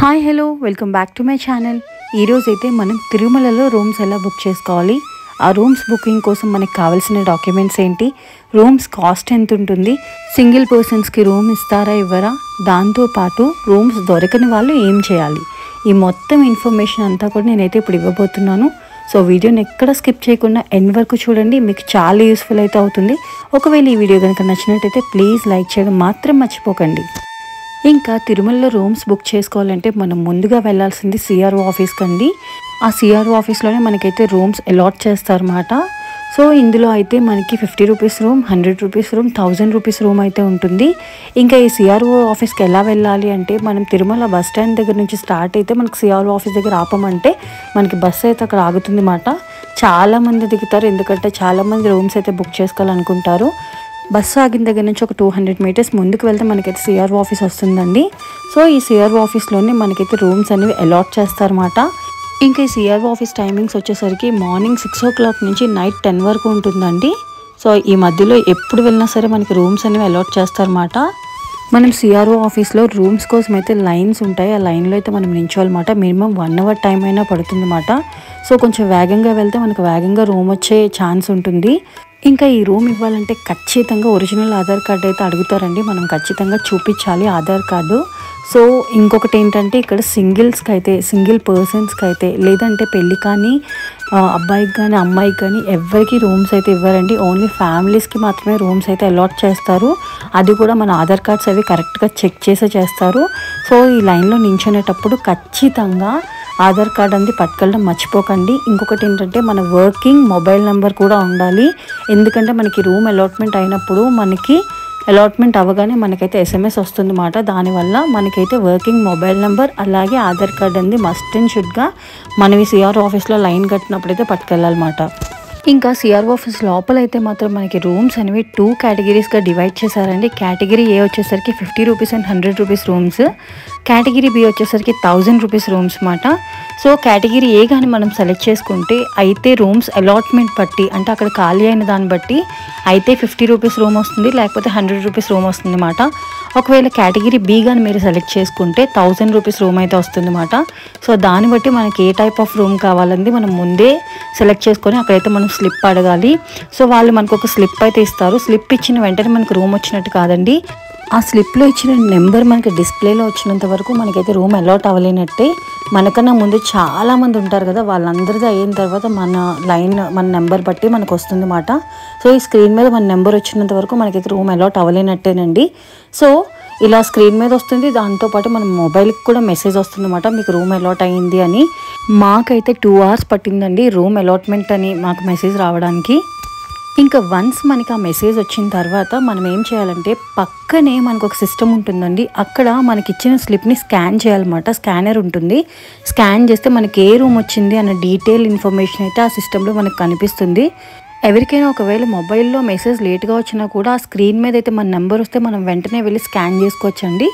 Hi hello welcome back to my channel. ఈరోజు అయితే మనం తిరుమలలో రూమ్స్ ఎలా బుక్ చేసుకోవాలి, ఆ రూమ్స్ బుకింగ్ కోసం మనకు కావాల్సిన డాక్యుమెంట్స్ ఏంటి, రూమ్స్ కాస్ట్ ఎంత ఉంటుంది, సింగిల్ పర్సన్స్కి రూమ్ ఇస్తారా ఇవ్వరా, దాంతోపాటు రూమ్స్ దొరకని వాళ్ళు ఏం చేయాలి, ఈ మొత్తం ఇన్ఫర్మేషన్ అంతా కూడా నేనైతే ఇప్పుడు ఇవ్వబోతున్నాను. సో వీడియోని ఎక్కడ స్కిప్ చేయకుండా ఎండ్ వరకు చూడండి, మీకు చాలా యూస్ఫుల్ అయితే అవుతుంది. ఒకవేళ ఈ వీడియో కనుక నచ్చినట్టయితే ప్లీజ్ లైక్ చేయడం మాత్రం మర్చిపోకండి. ఇంకా తిరుమలలో రూమ్స్ బుక్ చేసుకోవాలంటే మనం ముందుగా వెళ్ళాల్సింది సిఆర్ఓ ఆఫీస్కి అండి. ఆ సిఆర్ఓ ఆఫీస్లోనే మనకైతే రూమ్స్ అలాట్ చేస్తారన్నమాట. సో ఇందులో అయితే మనకి 50 rupees room, 100 rupees room, 1000 rupees room అయితే ఉంటుంది. ఇంకా ఈ సిఆర్ఓ ఆఫీస్కి ఎలా వెళ్ళాలి అంటే మనం తిరుమల బస్ స్టాండ్ దగ్గర నుంచి స్టార్ట్ అయితే మనకి సిఆర్ఓ ఆఫీస్ దగ్గర ఆపమంటే మనకి బస్సు అయితే అక్కడ ఆగుతుంది అన్నమాట. చాలామంది దిగుతారు, ఎందుకంటే చాలామంది రూమ్స్ అయితే బుక్ చేసుకోవాలనుకుంటారు. బస్సు ఆగిన దగ్గర నుంచి ఒక 200 మీటర్స్ ముందుకు వెళ్తే మనకైతే సిఆర్ఓ ఆఫీస్ వస్తుందండి. సో ఈ సిఆర్ఓ ఆఫీస్లోనే మనకైతే రూమ్స్ అనేవి అలాట్ చేస్తారన్నమాట. ఇంకా ఈ సిఆర్ఓ ఆఫీస్ టైమింగ్స్ వచ్చేసరికి మార్నింగ్ 6 o'clock నుంచి నైట్ 10 వరకు ఉంటుందండి. సో ఈ మధ్యలో ఎప్పుడు వెళ్ళినా సరే మనకి రూమ్స్ అనేవి అలాట్ చేస్తారన్నమాట. మనం సిఆర్ఓ ఆఫీస్లో రూమ్స్ కోసం అయితే లైన్స్ ఉంటాయి, ఆ లైన్లో అయితే మనం నించోవాలన్నమాట. మినిమం 1 hour టైం అయినా పడుతుందన్నమాట. సో కొంచెం వేగంగా వెళ్తే మనకు వేగంగా రూమ్ వచ్చే ఛాన్స్ ఉంటుంది. ఇంకా ఈ రూమ్ ఇవ్వాలంటే ఖచ్చితంగా ఒరిజినల్ ఆధార్ కార్డు అయితే అడుగుతారండి, మనం ఖచ్చితంగా చూపించాలి ఆధార్ కార్డు. సో ఇంకొకటి ఏంటంటే ఇక్కడ సింగిల్ పర్సన్స్కి అయితే లేదంటే పెళ్ళి కానీ అబ్బాయికి కానీ అమ్మాయికి కానీ ఎవరికి రూమ్స్ అయితే ఇవ్వరండి. ఓన్లీ ఫ్యామిలీస్కి మాత్రమే రూమ్స్ అయితే అలాట్ చేస్తారు. అది కూడా మన ఆధార్ కార్డ్స్ అవి కరెక్ట్గా చెక్ చేసే చేస్తారు. సో ఈ లైన్లో నించునేటప్పుడు ఖచ్చితంగా ఆధార్ కార్డ్ అనేది పట్టుకెళ్ళడం మర్చిపోకండి. ఇంకొకటి ఏంటంటే మన వర్కింగ్ మొబైల్ నెంబర్ కూడా ఉండాలి, ఎందుకంటే మనకి రూమ్ అలాట్మెంట్ అయినప్పుడు మనకి అలాట్మెంట్ అవ్వగానే మనకైతే SMS వస్తుందన్నమాట. దానివల్ల మనకైతే వర్కింగ్ మొబైల్ నెంబర్ అలాగే ఆధార్ కార్డ్ అనేది మస్ట్ అండ్ షుడ్గా మనం ఈ సిఆర్ఓ ఆఫీస్లో లైన్ కట్టినప్పుడైతే పట్టుకెళ్ళాలన్నమాట. ఇంకా సిఆర్ఓ ఆఫీస్ లోపల అయితే మాత్రం మనకి రూమ్స్ అనేవి 2 కేటగిరీస్గా డివైడ్ చేశారండి. కేటగిరీ ఏ వచ్చేసరికి 50 rupees and 100 rupees rooms, category B వచ్చేసరికి 1000 రూపీస్ రూమ్స్ అన్నమాట. సో కేటగిరీ ఏ కానీ మనం సెలెక్ట్ చేసుకుంటే అయితే రూమ్స్ అలాట్మెంట్ బట్టి, అంటే అక్కడ ఖాళీ అయిన దాన్ని బట్టి అయితే 50 రూపీస్ రూమ్ వస్తుంది, లేకపోతే 100 రూపీస్ రూమ్ వస్తుంది అన్నమాట. ఒకవేళ కేటగిరీ బి కానీ మీరు సెలెక్ట్ చేసుకుంటే 1000 రూపీస్ రూమ్ అయితే వస్తుంది అన్నమాట. సో దాన్ని బట్టి మనకి ఏ టైప్ ఆఫ్ రూమ్ కావాలంది మనం ముందే సెలెక్ట్ చేసుకొని అక్కడైతే మనం స్లిప్ అడగాలి. సో వాళ్ళు మనకు ఒక స్లిప్ అయితే ఇస్తారు. స్లిప్ ఇచ్చిన వెంటనే మనకు రూమ్ వచ్చినట్టు కాదండి, ఆ స్లిప్లో ఇచ్చిన నెంబర్ మనకి డిస్ప్లేలో వచ్చినంత వరకు మనకైతే రూమ్ అలాట్ అవ్వలేనట్టే. మనకన్నా ముందు చాలామంది ఉంటారు కదా, వాళ్ళందరిది అయిన తర్వాత మన నెంబర్ బట్టి మనకు వస్తుంది అన్నమాట. సో ఈ స్క్రీన్ మీద మన నెంబర్ వచ్చినంత వరకు మనకైతే రూమ్ అలాట్ అవ్వలేనట్టేనండి. సో ఇలా స్క్రీన్ మీద వస్తుంది, దాంతోపాటు మన మొబైల్కి కూడా మెసేజ్ వస్తుంది అన్నమాట, మీకు రూమ్ అలాట్ అయ్యింది అని. మాకైతే 2 hours పట్టిందండి రూమ్ అలాట్మెంట్ అని మాకు మెసేజ్ రావడానికి. ఇంకా వన్స్ మనకి ఆ మెసేజ్ వచ్చిన తర్వాత మనం ఏం చేయాలంటే పక్కనే మనకు ఒక సిస్టమ్ ఉంటుందండి, అక్కడ మనకి ఇచ్చిన స్లిప్ని స్కాన్ చేయాలన్నమాట. స్కానర్ ఉంటుంది, స్కాన్ చేస్తే మనకి ఏ రూమ్ వచ్చింది అన్న డీటెయిల్ ఇన్ఫర్మేషన్ అయితే ఆ సిస్టంలో మనకు కనిపిస్తుంది. ఎవరికైనా ఒకవేళ మొబైల్లో మెసేజ్ లేట్గా వచ్చినా కూడా ఆ స్క్రీన్ మీద అయితే మన నెంబర్ వస్తే మనం వెంటనే వెళ్ళి స్కాన్ చేసుకోవచ్చండి.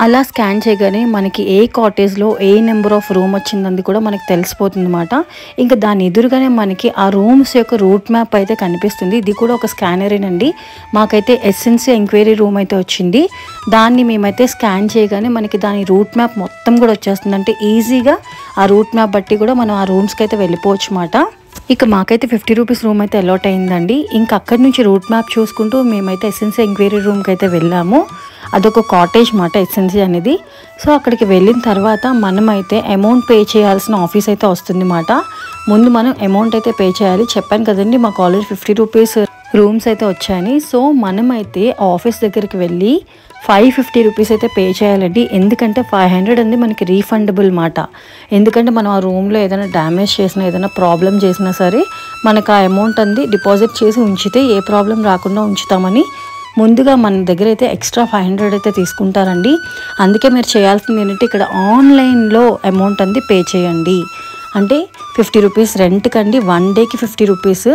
అలా స్కాన్ చేయగానే మనకి ఏ కాటేజ్లో ఏ నెంబర్ ఆఫ్ రూమ్ వచ్చిందని కూడా మనకి తెలిసిపోతుంది అన్నమాట. ఇంకా దాని ఎదురుగానే మనకి ఆ రూమ్స్ యొక్క రూట్ మ్యాప్ అయితే కనిపిస్తుంది. ఇది కూడా ఒక స్కానరేనండి. మాకైతే ఎస్ఎన్సీ ఎంక్వైరీ రూమ్ అయితే వచ్చింది, దాన్ని మేమైతే స్కాన్ చేయగానే మనకి దాని రూట్ మ్యాప్ మొత్తం కూడా వచ్చేస్తుంది. అంటే ఈజీగా ఆ రూట్ మ్యాప్ బట్టి కూడా మనం ఆ రూమ్స్కి అయితే వెళ్ళిపోవచ్చు అన్నమాట. ఇక మాకైతే 50 రూపీస్ రూమ్ అయితే అలాట్ అయిందండి. ఇంకా అక్కడి నుంచి రూట్ మ్యాప్ చూసుకుంటూ మేమైతే ఎస్ఎన్సీ ఎంక్వైరీ రూమ్కి అయితే వెళ్ళాము. అదొక కాటేజ్ మాట ఎస్ఎన్సీ అనేది. సో అక్కడికి వెళ్ళిన తర్వాత మనమైతే అమౌంట్ పే చేయాల్సిన ఆఫీస్ అయితే వస్తుంది అన్నమాట. ముందు మనం అమౌంట్ అయితే పే చేయాలి. చెప్పాను కదండి మాకు ఆల్రెడీ 50 రూపీస్ రూమ్స్ అయితే వచ్చాయని. సో మనమైతే ఆఫీస్ దగ్గరికి వెళ్ళి 550 రూపీస్ అయితే పే చేయాలండి, ఎందుకంటే 500 అనేది మనకి రీఫండబుల్ మాట. ఎందుకంటే మనం ఆ రూమ్లో ఏదైనా డ్యామేజ్ చేసినా ఏదైనా ప్రాబ్లం చేసినా సరే మనకు ఆ అమౌంట్ అనేది డిపాజిట్ చేసి ఉంచితే ఏ ప్రాబ్లం రాకుండా ఉంచుతామని ముందుగా మన దగ్గర అయితే ఎక్స్ట్రా 500 అయితే తీసుకుంటారండి. అందుకే మీరు చేయాల్సింది ఏంటంటే ఇక్కడ ఆన్లైన్లో అమౌంట్ అనేది పే చేయండి. అంటే 50 రూపీస్ రెంట్కి అండి, 1 డేకి 50 రూపీస్.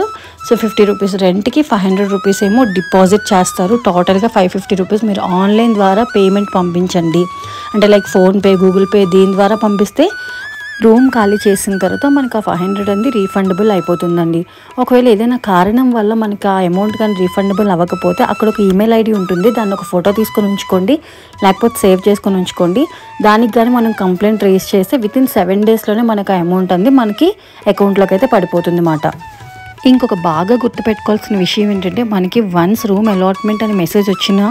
సో 50 రూపీస్ రెంట్కి 500 రూపీస్ ఏమో డిపాజిట్ చేస్తారు. టోటల్గా 550 రూపీస్ మీరు ఆన్లైన్ ద్వారా పేమెంట్ పంపించండి. అంటే లైక్ ఫోన్పే, గూగుల్ పే దీని ద్వారా పంపిస్తే రూమ్ ఖాళీ చేసిన తర్వాత మనకు ఆ 500 అనేది రీఫండబుల్ అయిపోతుందండి. ఒకవేళ ఏదైనా కారణం వల్ల మనకి ఆ అమౌంట్ కానీ రీఫండబుల్ అవ్వకపోతే అక్కడ ఒక ఈమెయిల్ ఐడి ఉంటుంది, దాన్ని ఒక ఫోటో తీసుకొని ఉంచుకోండి, లేకపోతే సేవ్ చేసుకొని ఉంచుకోండి. దానికి కానీ మనం కంప్లైంట్ రేస్ చేస్తే వితిన్ 7 డేస్లోనే మనకు ఆ అమౌంట్ అనేది మనకి అకౌంట్లోకి అయితే పడిపోతుంది అన్నమాట. ఇంకొక బాగా గుర్తుపెట్టుకోవాల్సిన విషయం ఏంటంటే మనకి వన్స్ రూమ్ అలాట్మెంట్ అనే మెసేజ్ వచ్చిన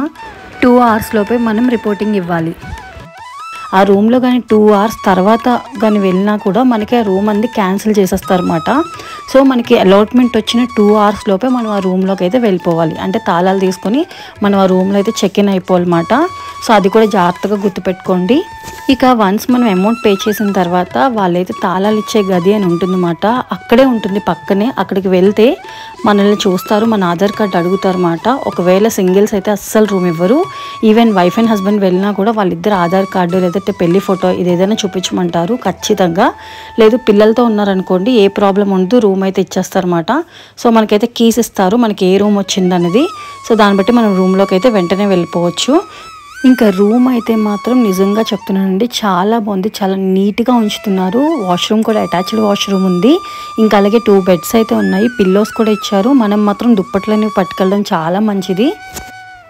2 అవర్స్ లోపే మనం రిపోర్టింగ్ ఇవ్వాలి. ఆ రూమ్లో కానీ 2 అవర్స్ తర్వాత కానీ వెళ్ళినా కూడా మనకి ఆ రూమ్ అనేది క్యాన్సిల్ చేసేస్తారన్నమాట. సో మనకి అలాట్మెంట్ వచ్చిన 2 అవర్స్ లోపే మనం ఆ రూమ్లోకి అయితే వెళ్ళిపోవాలి. అంటే తాళాలు తీసుకొని మనం ఆ రూమ్లో అయితే చెక్ ఇన్ అయిపోవాలన్నమాట. సో అది కూడా జాగ్రత్తగా గుర్తుపెట్టుకోండి. ఇక వన్స్ మనం అమౌంట్ పే చేసిన తర్వాత వాళ్ళైతే తాళాలు ఇచ్చే గది అని ఉంటుందన్నమాట. అక్కడే ఉంటుంది పక్కనే. అక్కడికి వెళ్తే మనల్ని చూస్తారు, మన ఆధార్ కార్డు అడుగుతారన్నమాట. ఒకవేళ సింగిల్స్ అయితే అస్సలు రూమ్ ఇవ్వరు. ఈవెన్ వైఫ్ అండ్ హస్బెండ్ వెళ్ళినా కూడా వాళ్ళిద్దరు ఆధార్ కార్డు లేదంటే పెళ్లి ఫోటో ఇది ఏదైనా చూపించమంటారు ఖచ్చితంగా. లేదు పిల్లలతో ఉన్నారనుకోండి ఏ ప్రాబ్లం ఉండదు, రూమ్ అయితే ఇచ్చేస్తారన్నమాట. సో మనకైతే కీస్ ఇస్తారు, మనకి ఏ రూమ్ వచ్చిందనేది. సో దాన్ని బట్టి మనం రూమ్లోకి అయితే వెంటనే వెళ్ళిపోవచ్చు. ఇంకా రూమ్ అయితే మాత్రం నిజంగా చెప్తున్నానండి చాలా బాగుంది, చాలా నీట్గా ఉంచుతున్నారు. వాష్రూమ్ కూడా అటాచ్డ్ వాష్రూమ్ ఉంది. ఇంకా అలాగే 2 బెడ్స్ అయితే ఉన్నాయి, పిల్లోస్ కూడా ఇచ్చారు. మనం మాత్రం దుప్పట్లని పట్టుకెళ్ళడం చాలా మంచిది.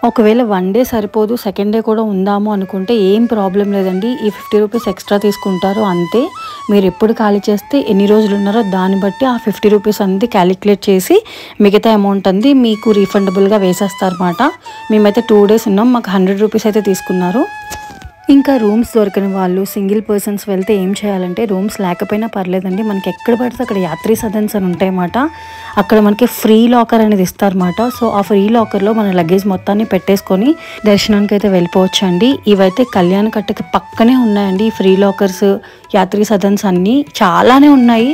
ఒకవేళ 1 డే సరిపోదు, సెకండ్ డే కూడా ఉందాము అనుకుంటే ఏం ప్రాబ్లం లేదండి. ఈ 50 రూపీస్ ఎక్స్ట్రా తీసుకుంటారు అంతే. మీరు ఎప్పుడు ఖాళీ చేస్తే ఎన్ని రోజులు ఉన్నారో దాన్ని బట్టి ఆ 50 రూపీస్ అనేది క్యాలిక్యులేట్ చేసి మిగతా అమౌంట్ అంది మీకు రీఫండబుల్గా వేసేస్తారన్నమాట. మేమైతే 2 డేస్ ఉన్నాం, మాకు 100 రూపీస్ అయితే తీసుకున్నారు. ఇంకా రూమ్స్ దొరకని వాళ్ళు సింగిల్ పర్సన్స్ వెళ్తే ఏం చేయాలంటే రూమ్స్ లేకపోయినా పర్లేదండి, మనకి ఎక్కడ పడితే అక్కడ యాత్రీ సదన్స్ అని ఉంటాయన్నమాట. అక్కడ మనకి ఫ్రీ లాకర్ అనేది ఇస్తారన్నమాట. సో ఆ ఫ్రీ లాకర్లో మన లగేజ్ మొత్తాన్ని పెట్టేసుకొని దర్శనానికి అయితే వెళ్ళిపోవచ్చు అండి. ఇవైతే కళ్యాణ కట్టకి పక్కనే ఉన్నాయండి ఈ ఫ్రీ లాకర్స్, యాత్రీ సదన్స్ అన్నీ చాలానే ఉన్నాయి.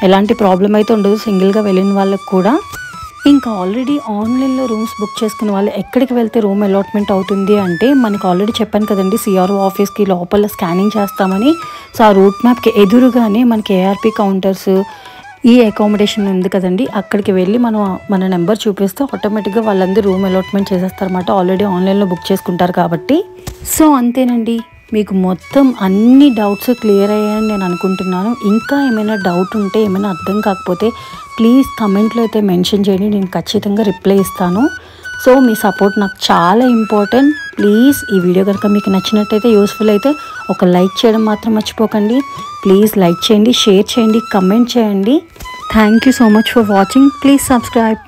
ఎలాంటి ప్రాబ్లం అయితే ఉండదు సింగిల్గా వెళ్ళిన వాళ్ళకి కూడా. ఇంకా ఆల్రెడీ ఆన్లైన్లో రూమ్స్ బుక్ చేసుకున్న వాళ్ళు ఎక్కడికి వెళ్తే రూమ్ అలాట్మెంట్ అవుతుంది అంటే మనకు ఆల్రెడీ చెప్పాను కదండి, సిఆర్ఓ ఆఫీస్కి లోపల స్కానింగ్ చేస్తామని. సో ఆ రూట్ మ్యాప్కి ఎదురుగానే మనకి ఏఆర్పి కౌంటర్స్ ఈ అకామిడేషన్ ఉంది కదండి, అక్కడికి వెళ్ళి మన నెంబర్ చూపిస్తే ఆటోమేటిక్గా వాళ్ళందరూ రూమ్ అలాట్మెంట్ చేసేస్తారన్నమాట. ఆల్రెడీ ఆన్లైన్లో బుక్ చేసుకుంటారు కాబట్టి. సో అంతేనండి, మీకు మొత్తం అన్ని డౌట్స్ క్లియర్ అయ్యాయని నేను అనుకుంటున్నాను. ఇంకా ఏమైనా డౌట్ ఉంటే ఏమైనా అర్థం కాకపోతే ప్లీజ్ కమెంట్లో అయితే మెన్షన్ చేయండి, నేను ఖచ్చితంగా రిప్లై ఇస్తాను. సో మీ సపోర్ట్ నాకు చాలా ఇంపార్టెంట్. ప్లీజ్ ఈ వీడియో కనుక మీకు నచ్చినట్టయితే యూస్ఫుల్ అయితే ఒక లైక్ చేయడం మాత్రం మర్చిపోకండి. ప్లీజ్ లైక్ చేయండి, షేర్ చేయండి, కమెంట్ చేయండి. Thank you so much for watching. Please subscribe.